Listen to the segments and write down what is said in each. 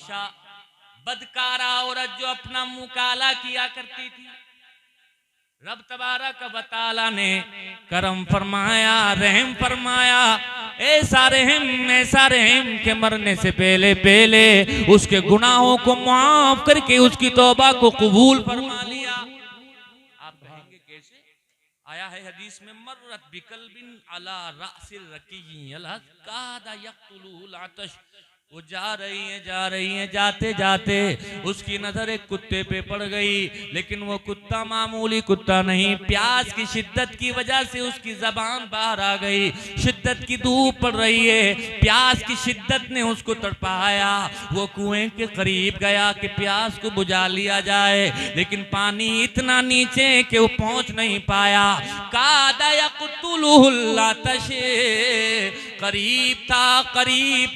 फाहिशा बदकारा औरत जो अपना मुंह काला किया करती थी, रब तबारक व तआला ने करम फरमाया, रहम फरमाया, ऐसा रहम के मरने से पहले पहले उसके गुनाहों को माफ करके उसकी तौबा को कबूल फरमा लिया। आप कहेंगे कैसे? आया है हदीस में, मर्रत बिकल्बिन अला रासिल रकी अलहद कादा यक्तुलुहुल आतश। वो जा रही हैं, जाते जाते उसकी नजर एक कुत्ते पे पड़ गई, लेकिन वो कुत्ता मामूली कुत्ता नहीं, प्यास की शिद्दत की वजह से उसकी जबान बाहर आ गई। शिद्दत की धूप पड़ रही है, प्यास की शिद्दत ने उसको तड़पाया। वो कुएं के करीब गया कि प्यास को बुझा लिया जाए, लेकिन पानी इतना नीचे कि वो पहुंच नहीं पाया। कादा यक़्तुलुहुल आतश, करीब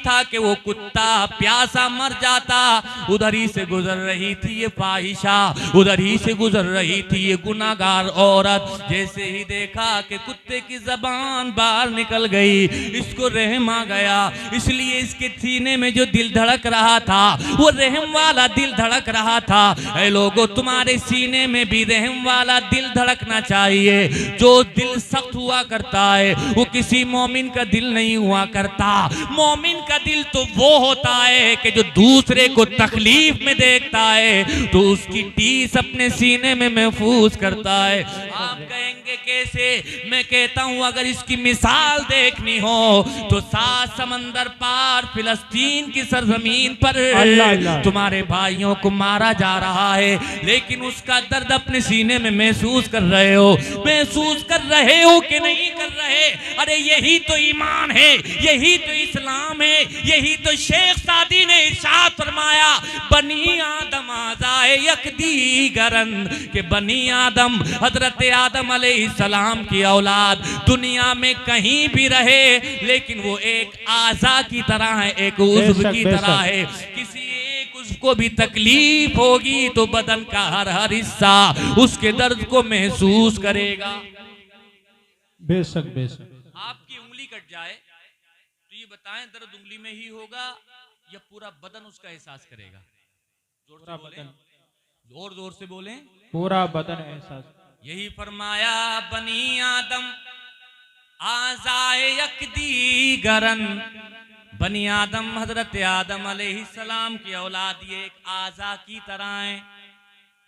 था कि वो कुत्ता प्यासा मर जाता। उधर ही से गुजर रही थी ये फाहिशा, उधर ही से गुजर रही थी ये गुनाहगार औरत। जैसे ही देखा कि कुत्ते की जबान बाहर निकल गई, इसको रहम आ गया, इसलिए इसके सीने में जो दिल धड़क रहा था वो रहम वाला दिल धड़क रहा था। ऐ लोगों, तुम्हारे सीने में भी रहम वाला दिल धड़कना चाहिए। जो दिल सख्त हुआ करता है वो किसी मोमिन का दिल नहीं हुआ करता। मोमिन का दिल तो वो होता है कि जो दूसरे को तकलीफ में देखता है तो उसकी टीस अपने सीने में महफूज करता है। आप कहेंगे कैसे? मैं कहता हूं, अगर इसकी मिसाल देखनी हो तो 7 समंदर पार फिलिस्तीन की सरजमीन पर तुम्हारे भाइयों को मारा जा रहा है, लेकिन उसका दर्द अपने सीने में महसूस कर रहे हो। महसूस कर रहे हो कि नहीं कर रहे? अरे यही तो ईमान है, यही तो इस्लाम है, यही तो शेख सादी ने इरशाद फरमाया, बनी आदम आज़ाए यकदी गरन, के बनी आदम हजरत आदम अलैहिस्सलाम की औलाद दुनिया में कहीं भी रहे, लेकिन वो एक आज़ा की तरह है, एक उज़्व की तरह है। किसी एक उज़्व को भी तकलीफ होगी तो बदन का हर हर हिस्सा उसके दर्द को महसूस करेगा। बेशक बेशक। आपकी उंगली कट जाए तो ये बताएं, दर्द उंगली में ही होगा या पूरा बदन उसका एहसास करेगा? जोर से बोलें, जोर से बोलें। पूरा बदन एहसास। यही फरमाया, बनी आदम आज़ाए यकदी गरन, बनी आदम हजरत आदम अलैहिस्सलाम की औलाद ये एक आज़ा की तरह है,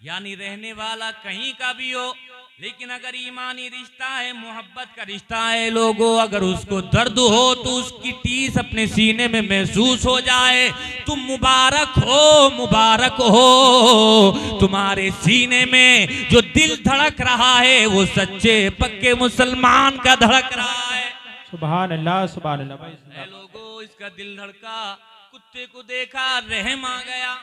यानी रहने वाला कहीं का भी हो, लेकिन अगर ईमानी रिश्ता है, मोहब्बत का रिश्ता है लोगों, अगर उसको दर्द हो तो उसकी टीस अपने सीने में महसूस हो जाए। तुम मुबारक हो तुम्हारे सीने में जो दिल धड़क रहा है वो सच्चे पक्के मुसलमान का धड़क रहा है। सुभान अल्लाह, सुभान अल्लाह। भाई लोगों, इसका दिल धड़का, कुत्ते को देखा, रहम आ गया।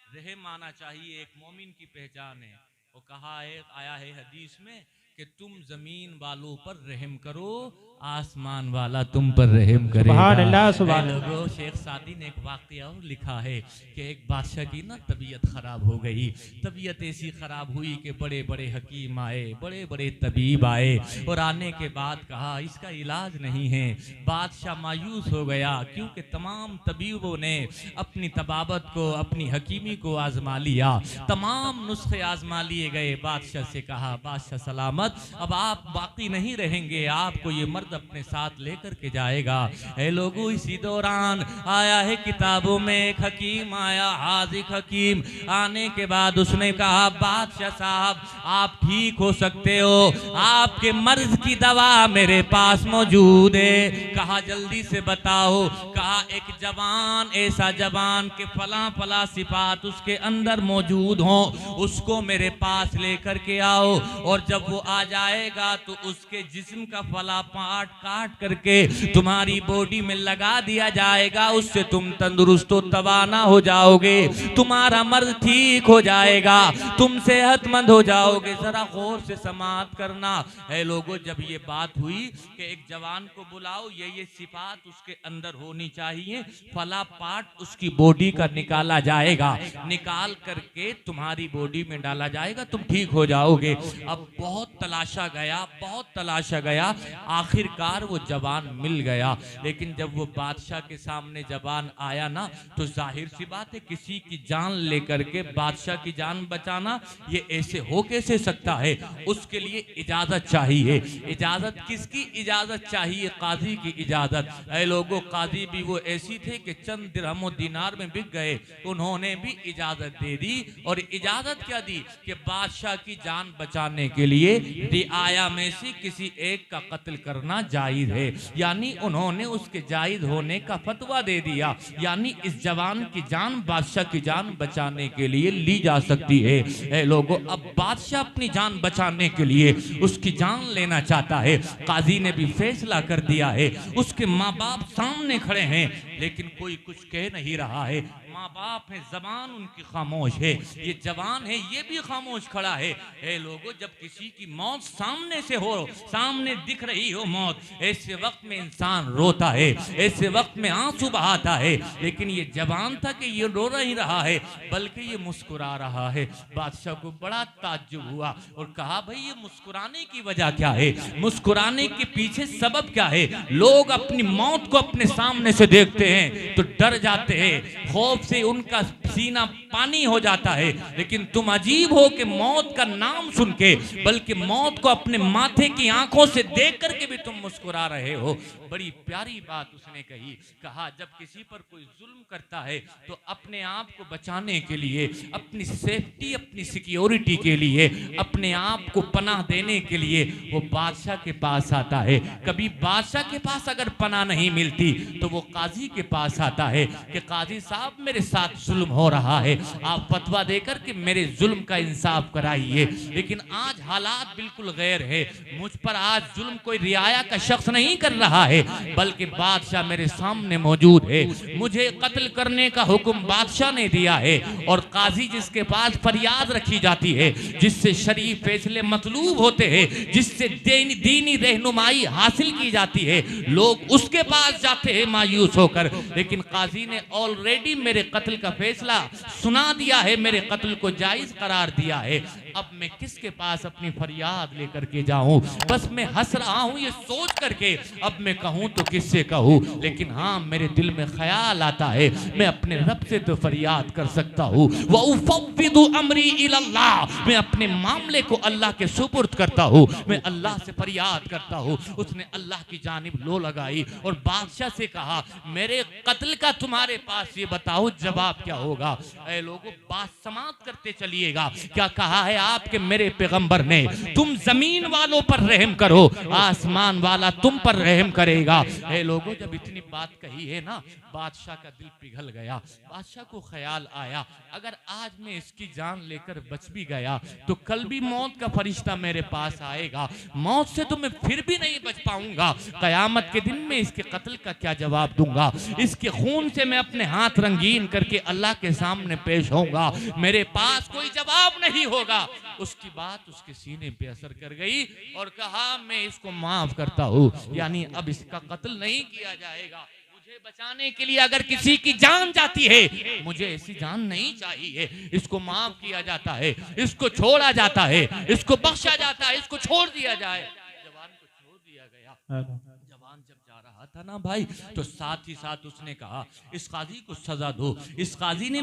रहम आना चाहिए, एक मोमिन की पहचान है। वो कहा है, आया है हदीस में कि तुम जमीन वालों पर रहम करो, आसमान वाला तुम पर रहम करेगा। सुभान अल्लाह, सुभान अल्लाह। शेख सादी ने एक वाकया और लिखा है कि एक बादशाह की ना तबीयत खराब हो गई। तबीयत ऐसी खराब हुई कि बड़े बड़े हकीम आए, बड़े बड़े तबीब आए, और आने के बाद कहा इसका इलाज नहीं है। बादशाह मायूस हो गया, क्योंकि तमाम तबीबों ने अपनी तबाबत को, अपनी हकीमी को आजमा लिया, तमाम नुस्खे आजमा लिए गए। बादशाह से कहा, बादशाह सलामत, अब आप बाकी नहीं रहेंगे, आपको ये मर्द अपने साथ लेकर के जाएगा। ऐ लोगों, इसी दौरान आया है किताबों में, एक हकीम आया, हाजिक हकीम। आने के बाद उसने कहा, बादशाह साहब आप ठीक हो सकते हो, आपके मर्ज की दवा मेरे पास मौजूद है। कहा जल्दी से बताओ। कहा एक जवान, ऐसा जवान के फला फला सिफात उसके अंदर मौजूद हो, उसको मेरे पास लेकर के आओ, और जब वो आ जाएगा तो उसके जिस्म का फला पार्ट काट करके तुम्हारी बॉडी में लगा दिया जाएगा, उससे तुम तंदुरुस्त तवाना हो जाओगे, तुम्हारा मर्ज ठीक हो जाएगा, तुम सेहतमंद हो जाओगे। जरा गौर से समाअत करना है लोगों, जब ये बात हुई कि एक जवान को बुलाओ, ये सिफात उसके अंदर होनी चाहिए, फला पार्ट उसकी बॉडी का निकाला जाएगा, निकाल करके तुम्हारी बॉडी में डाला जाएगा, तुम ठीक हो जाओगे। अब बहुत तलाशा गया, बहुत तलाशा गया, आखिरकार वो जवान मिल गया। लेकिन जब वो बादशाह के सामने जवान आया ना, तो जाहिर सी बात है किसी की जान लेकर के बादशाह की जान बचाना ये ऐसे हो कैसे सकता है। उसके लिए इजाजत चाहिए। इजाजत किसकी इजाजत चाहिए? काजी की इजाजत। ऐ लोगों, काजी भी वो ऐसी थे कि चंद दिरहम दिनार में बिक गए, उन्होंने भी इजाजत दे दी। और इजाजत क्या दी कि बादशाह की जान बचाने के लिए रिआया में से किसी एक का कत्ल करना जायज है। यानी उन्होंने उसके जायज होने का फतवा दे दिया। यानी इस जवान की जान बादशाह की जान बचाने के लिए ली जा सकती है। ऐ लोगों, अब बादशाह अपनी जान बचाने के लिए उसकी जान लेना चाहता है। काजी ने भी फैसला कर दिया है। उसके माँ बाप सामने खड़े हैं, लेकिन कोई कुछ कह नहीं रहा है। माँ बाप है, जबान उनकी खामोश है। ये जवान है, ये भी खामोश खड़ा है। ए लोगों, जब किसी की मौत सामने से हो, सामने दिख रही हो मौत, ऐसे वक्त में इंसान रोता है, ऐसे वक्त में आंसू बहाता है। लेकिन ये जवान था कि ये रो नहीं रहा है, बल्कि ये मुस्कुरा रहा है। बादशाह को बड़ा ताज्जुब हुआ और कहा, भाई ये मुस्कुराने की वजह क्या है? मुस्कुराने के पीछे सबब क्या है? लोग अपनी मौत को अपने सामने से देखते हैं तो डर जाते हैं, खौफ से उनका सीना पानी हो जाता है। लेकिन तुम अजीब हो कि मौत का नाम सुन के, बल्कि मौत को अपने माथे की आंखों से देख करके भी तुम मुस्कुरा रहे हो। बड़ी प्यारी बात उसने कही। कहा, जब किसी पर कोई जुल्म करता है तो अपने आप को बचाने के लिए, अपनी सेफ्टी, अपनी सिक्योरिटी के लिए, अपने आप को पनाह देने के लिए वो बादशाह के पास आता है। कभी बादशाह के पास अगर पनाह नहीं मिलती तो वो काजी के पास आता है कि काजी साहब, मेरे साथ जुल्म हो रहा है, आप फतवा देकर के मेरे जुल्म का इंसाफ कराइए। लेकिन आज हालात बिल्कुल गैर है। मुझ पर आज जुल्म कोई रियाया का शख्स नहीं कर रहा है, बल्कि बादशाह मेरे सामने मौजूद है। मुझे कत्ल करने का हुक्म बादशाह ने दिया है। और काजी जिसके पास फरियाद रखी जाती है, जिससे शरीफ फैसले मतलूब होते हैं, जिससे दीनी रहनुमाई हासिल की जाती है, लोग उसके पास जाते हैं मायूस होकर। लेकिन काजी ने ऑलरेडी मेरे कत्ल का फैसला सुना दिया है, मेरे कत्ल को जायज करार दिया है। अब मैं किसके पास अपनी फरियाद लेकर के जाऊं? बस मैं हंस रहा हूं ये सोच करके, अब मैं कहूं तो किससे कहूं? लेकिन हाँ, मेरे दिल में ख्याल आता है, मैं अपने रब से तो फरियाद कर सकता हूं। व उफ़व्विदु अमरी इलल्लाह, मैं अपने मामले को अल्लाह के सुपुर्द करता हूं, मैं अल्लाह से फरियाद करता हूं। उसने अल्लाह की जानिब लो लगाई और बादशाह से कहा, मेरे कत्ल का तुम्हारे पास ये बताओ जवाब क्या होगा? ऐ लोगों, बात समाप्त करते चलिएगा। क्या कहा है आपके मेरे पैगंबर ने? तुम जमीन वालों पर रहम करो, आसमान वाला तुम पर रहम करेगा। ऐ लोगों, जब इतनी बात कही है ना, बादशाह का दिल पिघल गया। बादशाह को ख्याल आया, अगर आज मैं इसकी जान लेकर बच भी गया तो कल भी मौत का फरिश्ता मेरे पास आएगा, मौत से तो मैं फिर भी नहीं बच पाऊंगा। कयामत के दिन में इसके कत्ल का क्या जवाब दूंगा? इसके खून से मैं अपने हाथ रंगीन करके अल्लाह के सामने पेश होऊंगा, मेरे पास कोई जवाब नहीं होगा। उसकी बात उसके सीने पे असर कर गई और कहा, मैं इसको माफ करता हूँ, यानी अब इसका कत्ल नहीं किया जाएगा। मुझे बचाने के लिए अगर किसी की जान जाती है, मुझे ऐसी जान नहीं चाहिए। इसको माफ किया जाता है, इसको छोड़ा जाता है, इसको बख्शा जाता है, इसको छोड़ दिया जाए। जवान को छोड़ दिया गया। जवान जब जा रहा था ना भाई, तो साथ ही साथ उसने कहा, इस काजी को सजा दो। इस काजी ने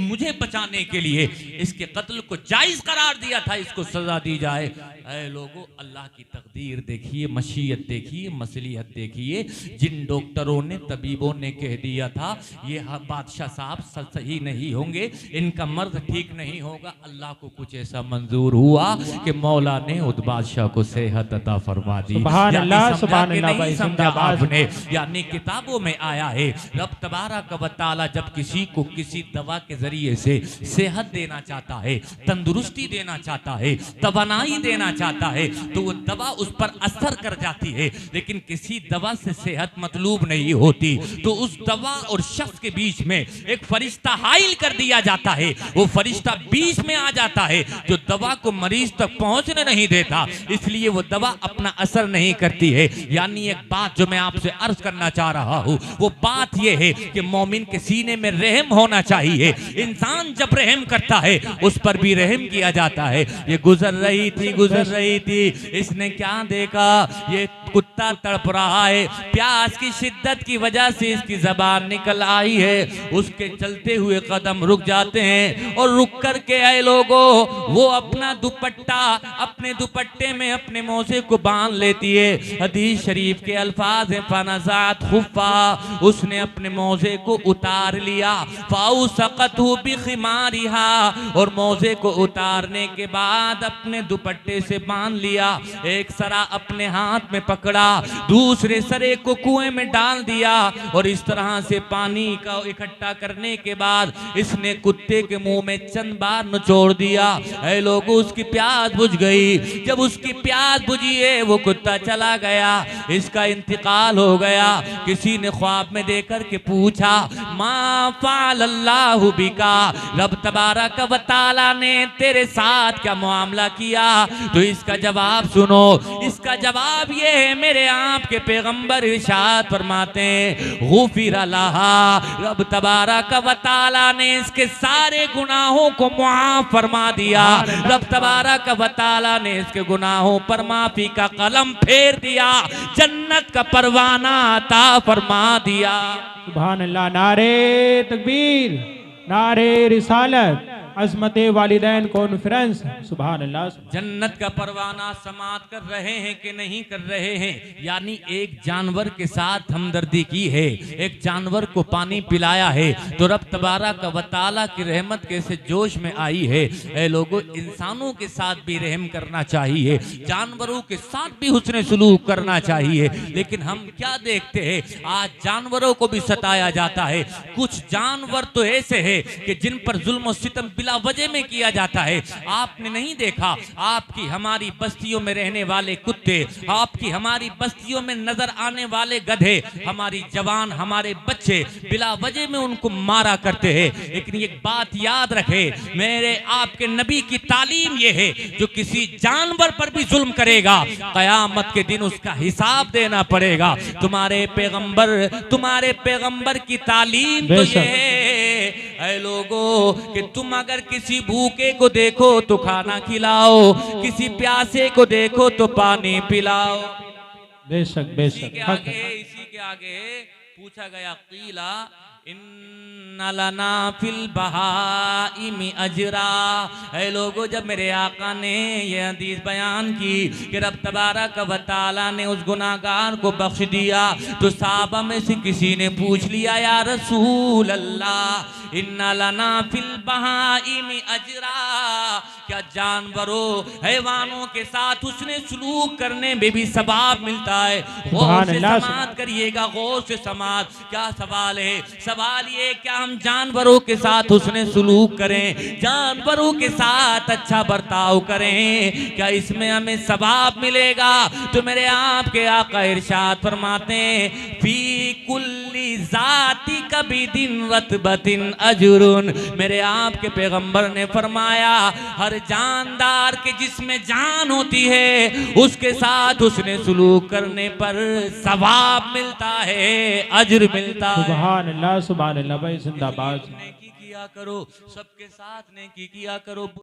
मुझे बचाने के लिए इसके कत्ल को जायज करार दिया था, इसको सजा दी जाए। ऐ लोगों, अल्लाह की तकदीर देखिए, मशीयत देखिए, मसलियत देखिए। जिन डॉक्टरों ने, तबीबों ने कह दिया था ये बादशाह साहब सही नहीं होंगे, इनका मर्द ठीक नहीं होगा, अल्लाह को कुछ ऐसा मंजूर हुआ कि मौला ने उस बादशाह को सेहत अता फरमा दी। सुभान अल्लाह, सुभान अल्लाह भाई, समझा आपने? यानी किताबों में आया है, रब तबारक व तआला जब किसी को किसी दवा के जरिए से सेहत देना चाहता है, तंदुरुस्ती देना चाहता है, तवानाई देना चाहता है, तो वो दवा उस पर असर कर जाती है। लेकिन किसी दवा से सेहत मतलूब नहीं होती, तो उस दवा और शख्स के बीच में एक फरिश्ता हाइल कर दिया जाता है। वो फरिश्ता बीच में आ जाता है जो दवा को मरीज तक पहुंचने नहीं देता, इसलिए वो दवा अपना असर नहीं करती है। यानी एक बात जो मैं आपसे अर्ज करना चाह रहा हूँ वो बात ये है कि मोमिन के सीने में रहम होना चाहिए। इंसान जब रहम करता है उस पर भी रहम किया जाता है। ये गुजर रही थी, इसने क्या देखा, ये कुत्ता तड़प रहा है, प्यास की शिद्दत की वजह से इसकी जबान निकल आई है। उसके चलते हुए कदम रुक जाते हैं और रुक करके आए लोगों वो अपना दुपट्टा अपने दुपट्टे में अपने मौजे को बांध लेती है। हदीस शरीफ के अल्फाज हैं फनज़ात खुफ़ा, उसने अपने मौजे को उतार लिया। फाउ सकतहु बिखिमारिहा, और मौजे को उतारने के बाद अपने दुपट्टे से बांध लिया। एक सरा अपने हाथ में पकड़ा, दूसरे सरे को कुएं में डाल दिया और इस तरह से पानी का इकट्ठा करने के बाद इसने कुत्ते के मुंह में चंद बार निचोड़ दिया। ऐ लोगों उसकी प्यास बुझ गई। जब उसकी प्यास बुझी है वो कुत्ता चला गया, इसका इंतकाल हो गया। किसी ने ख्वाब में देकर के पूछा मा फ़अलल्लाहु बिका, रब तबारक व तआला ने तेरे साथ क्या मामला किया। तो इसका जवाब सुनो, इसका जवाब ये है मेरे आपके पैगंबर इरशाद फरमाते हैं गुफिर लहा, रब तबारक व तआला ने इसके सारे गुनाहों को मुआफ फरमा दिया। रब तबारक व तआला ने इसके गुनाहों पर माफी का कलम फेर दिया, जन्नत का परवाना अता फरमा दिया। सुभान अल्लाह। नारे तकबीर, नारे रिसालत, अज़मते वालिदैन कॉन्फ्रेंस। सुभान अल्लाह। जन्नत का परवाना समात कर रहे हैं कि नहीं कर रहे हैं। यानी एक जानवर के साथ हमदर्दी की है, एक जानवर को पानी पिलाया है तो रब तबारक व तआला की रहमत कैसे जोश में आई है। ऐ लोगों इंसानों के साथ भी रहम करना चाहिए, जानवरों के साथ भी हुस्न सुलूक करना चाहिए। लेकिन हम क्या देखते हैं, आज जानवरों को भी सताया जाता है। कुछ जानवर तो ऐसे हैं कि जिन पर जुल्म और सितम बिला वजह में किया जाता है। आपने नहीं देखा, आपकी हमारी बस्तियों में रहने वाले कुत्ते, आपकी हमारी बस्तियों में नजर आने वाले गधे, हमारी जवान हमारे बच्चे बिला वजह में उनको मारा करते हैं। लेकिन एक बात याद रखे, मेरे आपके नबी की तालीम यह है जो किसी जानवर पर भी जुल्म करेगा कयामत के दिन उसका हिसाब देना पड़ेगा। तुम्हारे पैगंबर की तालीम तो ये है लोगों कि तुम अगर किसी भूखे को देखो तो खाना खिलाओ, किसी प्यासे को देखो तो पानी पिलाओ। बेशक बेशक। इसी के आगे पूछा गया कीला इन्ना लना फिल बहाइमी अजरा। ऐ लोगों जब मेरे आका ने यह हदीस बयान की कि रब तबारक व तआला ने उस गुनाहगार को बख्श दिया तो साहबा में से किसी ने पूछ लिया या रसूल अल्लाह इन्ना लना फिल बहाइमी अजरा, क्या जानवरों हैवानों के साथ उसने सलूक करने में भी सवाब मिलता है। गौर से समात करिएगा, गौर से समात। क्या सवाल है? सवाल ये क्या हम जानवरों के साथ उसने सलूक करें, जानवरों के साथ अच्छा बर्ताव करें, क्या इसमें हमें सवाब मिलेगा? तो मेरे आपके आका इरशाद फरमाते हैं फी कुल्ली जाती कभी दिन रतबतिन अजरुन। मेरे आपके पैगंबर ने फरमाया हर जानदार के जिसमें जान होती है उसके साथ उसने सलूक करने पर सवाब मिलता है, अजर मिलता है। सुभान अल्लाह, सुभान अल्लाह भाई, जिंदाबाद। नेकी किया करो, सबके साथ नेकी किया करो।